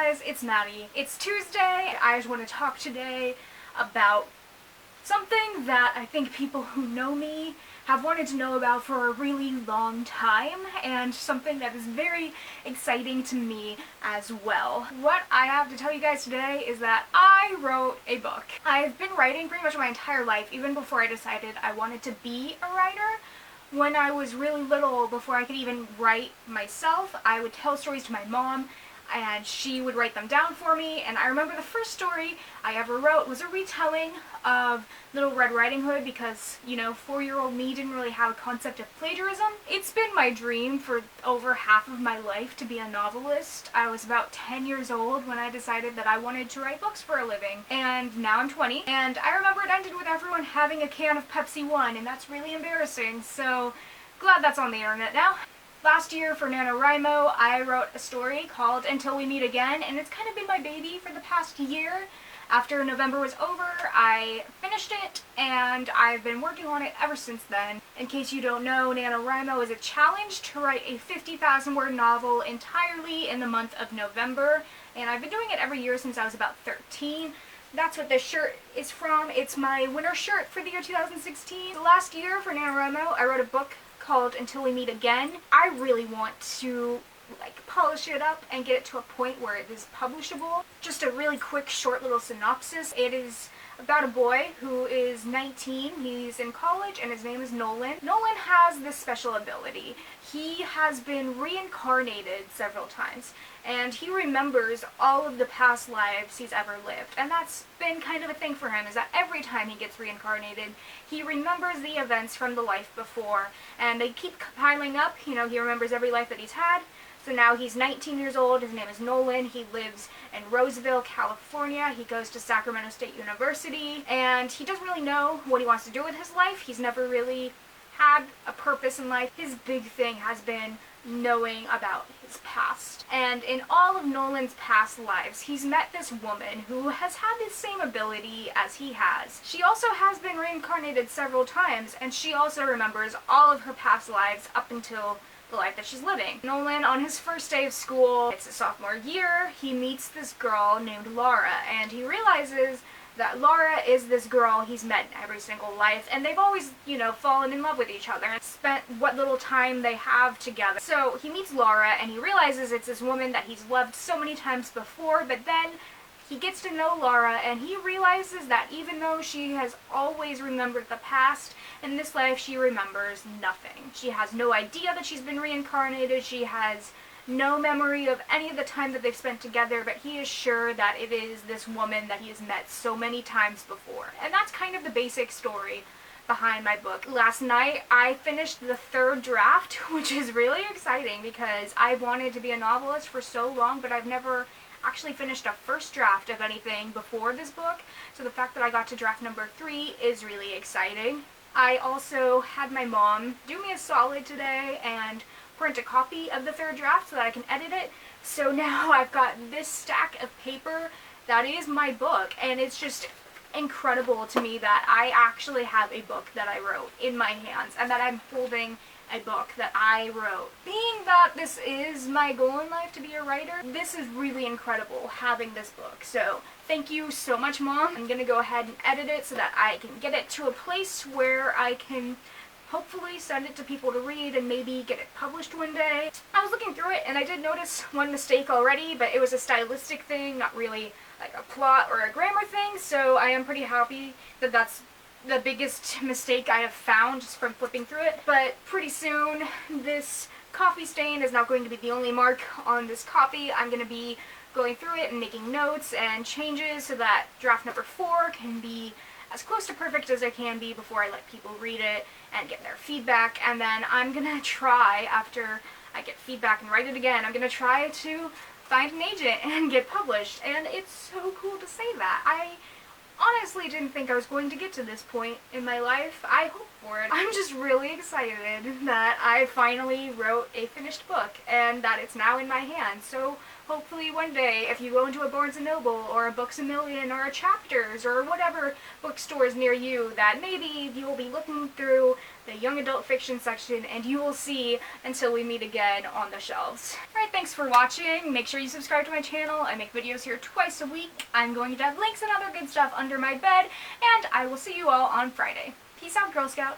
guys, it's Maddie. It's Tuesday. I just want to talk today about something that I think people who know me have wanted to know about for a really long time, and something that is very exciting to me as well. What I have to tell you guys today is that I wrote a book. I've been writing pretty much my entire life, even before I decided I wanted to be a writer. When I was really little, before I could even write myself, I would tell stories to my mom, and she would write them down for me. And I remember the first story I ever wrote was a retelling of Little Red Riding Hood, because, you know, 4-year-old me didn't really have a concept of plagiarism. It's been my dream for over half of my life to be a novelist. I was about 10 years old when I decided that I wanted to write books for a living, and now I'm 20. And I remember it ended with everyone having a can of Pepsi One, and that's really embarrassing, so glad that's on the internet now. Last year for NaNoWriMo, I wrote a story called Until We Meet Again, and it's kind of been my baby for the past year. After November was over, I finished it, and I've been working on it ever since then. In case you don't know, NaNoWriMo is a challenge to write a 50,000-word novel entirely in the month of November, and I've been doing it every year since I was about 13. That's what this shirt is from. It's my winter shirt for the year 2016. The last year for NaNoWriMo, I wrote a book called Until We Meet Again. I really want to polish it up and get it to a point where it is publishable. Just a really quick short little synopsis. It is about a boy who is 19, he's in college, and his name is Nolan. Nolan has this special ability. He has been reincarnated several times, and he remembers all of the past lives he's ever lived. And that's been kind of a thing for him, is that every time he gets reincarnated, he remembers the events from the life before, and they keep piling up. You know, he remembers every life that he's had. So now he's 19 years old, his name is Nolan, he lives in Roseville, California, he goes to Sacramento State University, and he doesn't really know what he wants to do with his life. He's never really had a purpose in life. His big thing has been knowing about his past. And in all of Nolan's past lives, he's met this woman who has had the same ability as he has. She also has been reincarnated several times, and she also remembers all of her past lives up until the life that she's living. Nolan, on his first day of school, it's his sophomore year, he meets this girl named Laura, and he realizes that Laura is this girl he's met in every single life, and they've always, you know, fallen in love with each other and spent what little time they have together. So he meets Laura, and he realizes it's this woman that he's loved so many times before, but then he gets to know Laura, and he realizes that even though she has always remembered the past, in this life she remembers nothing. She has no idea that she's been reincarnated, she has no memory of any of the time that they've spent together, but he is sure that it is this woman that he has met so many times before. And that's kind of the basic story behind my book. Last night I finished the third draft, which is really exciting because I wanted to be a novelist for so long, but I've never actually finished a first draft of anything before this book, so the fact that I got to draft number 3 is really exciting. I also had my mom do me a solid today and print a copy of the third draft so that I can edit it. So now I've got this stack of paper that is my book, and it's just incredible to me that I actually have a book that I wrote in my hands, and that I'm holding a book that I wrote. Being that this is my goal in life to be a writer, this is really incredible having this book. So thank you so much, Mom. I'm gonna go ahead and edit it so that I can get it to a place where I can hopefully send it to people to read and maybe get it published one day. I was looking through it and I did notice one mistake already, but it was a stylistic thing, not really like a plot or a grammar thing, so I am pretty happy that that's the biggest mistake I have found just from flipping through it. But pretty soon this coffee stain is not going to be the only mark on this copy. I'm going to be going through it and making notes and changes so that draft number 4 can be as close to perfect as I can be before I let people read it and get their feedback. And then I'm going to try, after I get feedback and write it again, I'm going to try to find an agent and get published. And it's so cool to say that. I honestly didn't think I was going to get to this point in my life. I hope for it. I'm just really excited that I finally wrote a finished book and that it's now in my hands. So hopefully one day, if you go into a Barnes & Noble or a Books A Million or a Chapters or whatever bookstores near you, that maybe you will be looking through the young adult fiction section and you will see Until We Meet Again on the shelves. Alright, thanks for watching. Make sure you subscribe to my channel. I make videos here twice a week. I'm going to have links and other good stuff under my bed, and I will see you all on Friday. Peace out, Girl Scout.